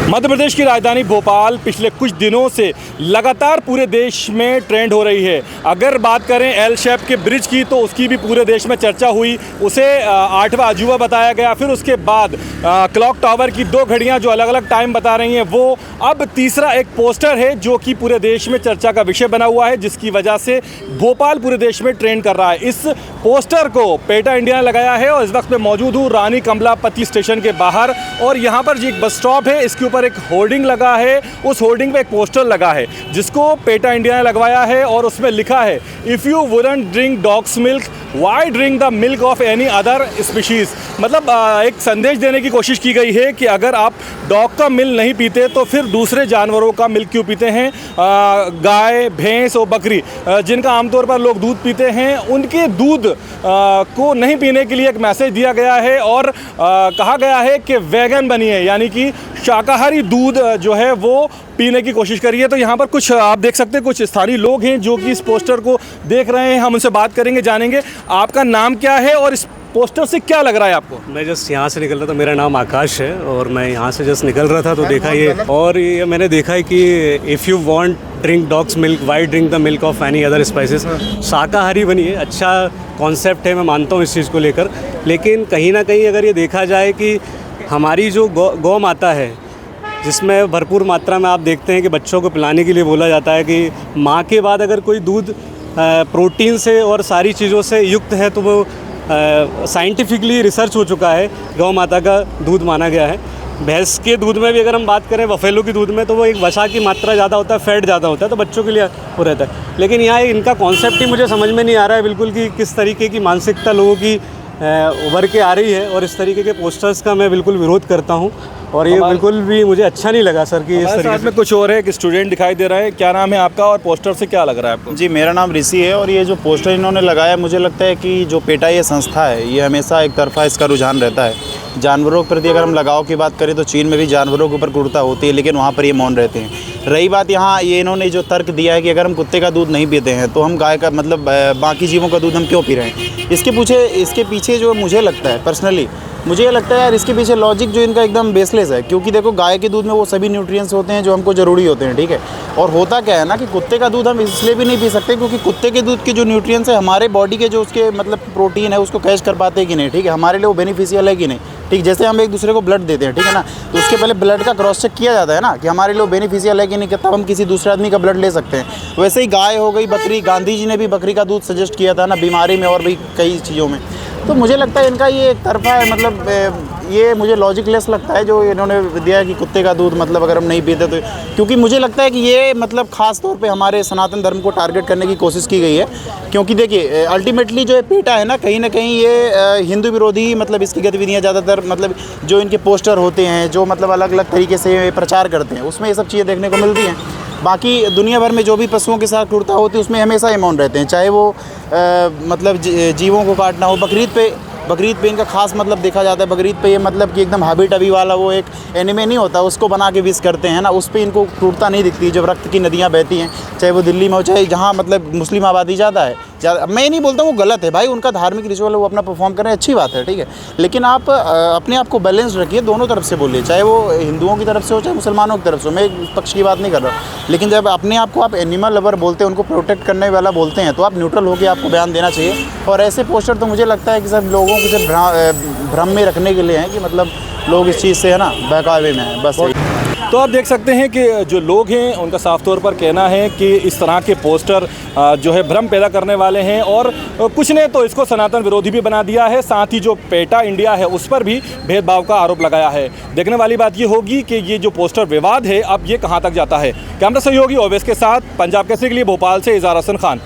मध्य प्रदेश की राजधानी भोपाल पिछले कुछ दिनों से लगातार पूरे देश में ट्रेंड हो रही है। अगर बात करें एल शेप के ब्रिज की तो उसकी भी पूरे देश में चर्चा हुई, उसे 8वां अजूबा बताया गया। फिर उसके बाद क्लॉक टावर की 2 घड़ियां जो अलग अलग टाइम बता रही हैं, वो अब तीसरा एक पोस्टर है जो कि पूरे देश में चर्चा का विषय बना हुआ है, जिसकी वजह से भोपाल पूरे देश में ट्रेंड कर रहा है। इस पोस्टर को पेटा इंडिया ने लगाया है और इस वक्त मैं मौजूद हूँ रानी कमलापति स्टेशन के बाहर, और यहाँ पर जो एक बस स्टॉप है इसके ऊपर एक होर्डिंग लगा है। उस होर्डिंग पे एक पोस्टर लगा है जिसको पेटा इंडिया ने लगवाया है और उसमें लिखा है, if you wouldn't drink dog's milk why drink the milk of any other species. मतलब एक संदेश देने की कोशिश की गई है कि अगर आप डॉग का मिल्क नहीं पीते तो फिर दूसरे जानवरों का मिल्क क्यों पीते हैं। गाय, भैंस और बकरी जिनका आमतौर पर लोग दूध पीते हैं, उनके दूध को नहीं पीने के लिए एक मैसेज दिया गया है और कहा गया है कि वेगन बनिए, यानी कि शाकाहारी दूध जो है वो पीने की कोशिश करिए। तो यहाँ पर कुछ आप देख सकते हैं, कुछ स्थानीय लोग हैं जो कि इस पोस्टर को देख रहे हैं। हम उनसे बात करेंगे, जानेंगे आपका नाम क्या है और इस पोस्टर से क्या लग रहा है आपको। मैं जस्ट यहाँ से निकल रहा था, मेरा नाम आकाश है और मैं यहाँ से जस्ट निकल रहा था तो देखा ये, और ये मैंने देखा है कि if you want drink dog's milk why drink the milk of any other species. शाकाहारी बनिए, अच्छा कॉन्सेप्ट है, मैं मानता हूँ इस चीज़ को लेकर। लेकिन कहीं ना कहीं अगर ये देखा जाए कि हमारी जो गौ माता है, जिसमें भरपूर मात्रा में आप देखते हैं कि बच्चों को पिलाने के लिए बोला जाता है कि माँ के बाद अगर कोई दूध प्रोटीन से और सारी चीज़ों से युक्त है तो वो साइंटिफिकली रिसर्च हो चुका है, गौ माता का दूध माना गया है। भैंस के दूध में भी अगर हम बात करें, बफेलो के दूध में, तो वो एक वसा की मात्रा ज़्यादा होता है, फैट ज़्यादा होता है, तो बच्चों के लिए वो रहता है। लेकिन यहाँ इनका कॉन्सेप्ट ही मुझे समझ में नहीं आ रहा है बिल्कुल कि किस तरीके की मानसिकता लोगों की उभर के आ रही है, और इस तरीके के पोस्टर्स का मैं बिल्कुल विरोध करता हूँ और ये बिल्कुल भी मुझे अच्छा नहीं लगा सर कि इस तरीके में कुछ और है। एक स्टूडेंट दिखाई दे रहा है, क्या नाम है आपका और पोस्टर से क्या लग रहा है आपको? जी, मेरा नाम ऋषि है और ये जो पोस्टर इन्होंने लगाया, मुझे लगता है कि जो पेटा ये संस्था है, ये हमेशा एक तरफा इसका रुझान रहता है। जानवरों के प्रति अगर हम लगाव की बात करें तो चीन में भी जानवरों के ऊपर क्रूरता होती है, लेकिन वहाँ पर ये मौन रहते हैं। रही बात यहाँ, ये इन्होंने जो तर्क दिया है कि अगर हम कुत्ते का दूध नहीं पीते हैं तो हम गाय का, मतलब बाकी जीवों का दूध हम क्यों पी रहे हैं। इसके पीछे जो मुझे लगता है, पर्सनली मुझे ये लगता है यार, इसके पीछे लॉजिक जो इनका एकदम बेसलेस है। क्योंकि देखो, गाय के दूध में वो सभी न्यूट्रिएंट्स होते हैं जो हमको ज़रूरी होते हैं, ठीक है। और होता क्या है ना कि कुत्ते का दूध हम इसलिए भी नहीं पी सकते क्योंकि कुत्ते के दूध के जो न्यूट्रिएंट्स है हमारे बॉडी के जो उसके मतलब प्रोटीन है उसको कैच कर पाते हैं कि नहीं, ठीक है, हमारे लिए वो बेनिफिशियल है कि नहीं, ठीक। जैसे हम एक दूसरे को ब्लड देते हैं, ठीक है ना, तो उसके पहले ब्लड का क्रॉस चेक किया जाता है ना कि हमारे लिए बेनिफिशियल है कि नहीं, तब हम किसी दूसरे आदमी का ब्लड ले सकते हैं। वैसे ही गाय हो गई, बकरी, गांधी जी ने भी बकरी का दूध सजेस्ट किया था ना, बीमारी में और भी कई चीज़ों में। तो मुझे लगता है इनका ये एक तरफा है, मतलब ये मुझे लॉजिकलेस लगता है जो इन्होंने दिया है कि कुत्ते का दूध मतलब अगर हम नहीं पीते तो, क्योंकि मुझे लगता है कि ये मतलब ख़ास तौर पे हमारे सनातन धर्म को टारगेट करने की कोशिश की गई है। क्योंकि देखिए, अल्टीमेटली जो ये पेटा है ना कहीं ये हिंदू विरोधी, मतलब इसकी गतिविधियाँ ज़्यादातर, मतलब जो इनके पोस्टर होते हैं, जो मतलब अलग अलग तरीके से प्रचार करते हैं, उसमें ये सब चीज़ें देखने को मिलती हैं। बाकी दुनिया भर में जो भी पशुओं के साथ क्रूरता होती है उसमें हमेशा ये मौन रहते हैं, चाहे वो मतलब जीवों को काटना हो। बकरीद पे इनका खास मतलब देखा जाता है। बकरीद पे ये मतलब कि एकदम हबी टबी वाला वो एक एनिमे नहीं होता, उसको बना के विश करते हैं ना, उस पे इनको क्रूरता नहीं दिखती। जब रक्त की नदियाँ बहती हैं, चाहे वो दिल्ली में हो, चाहे जहाँ मतलब मुस्लिम आबादी ज़्यादा है, मैं नहीं बोलता हूँ वो गलत है भाई, उनका धार्मिक रिचुअल है, वो अपना परफॉर्म करें, अच्छी बात है, ठीक है। लेकिन आप अपने आप को बैलेंस रखिए, दोनों तरफ से बोलिए, चाहे वो हिंदुओं की तरफ से हो चाहे मुसलमानों की तरफ से हो। मैं एक पक्ष की बात नहीं कर रहा, लेकिन जब अपने आप को आप एनिमल लवर बोलते हैं, उनको प्रोटेक्ट करने वाला बोलते हैं, तो आप न्यूट्रल होकर आपको बयान देना चाहिए। और ऐसे पोस्टर तो मुझे लगता है कि सब लोगों को सिर्फ भ्रम में रखने के लिए हैं कि मतलब लोग इस चीज़ से है ना बहकावे में हैं, बस। तो आप देख सकते हैं कि जो लोग हैं उनका साफ तौर पर कहना है कि इस तरह के पोस्टर जो है भ्रम पैदा करने वाले हैं, और कुछ ने तो इसको सनातन विरोधी भी बना दिया है। साथ ही जो पेटा इंडिया है उस पर भी भेदभाव का आरोप लगाया है। देखने वाली बात ये होगी कि ये जो पोस्टर विवाद है अब ये कहाँ तक जाता है। कैमरा सहयोगी ओवैस के साथ पंजाब केसरी के लिए भोपाल से इज़हार हसन खान।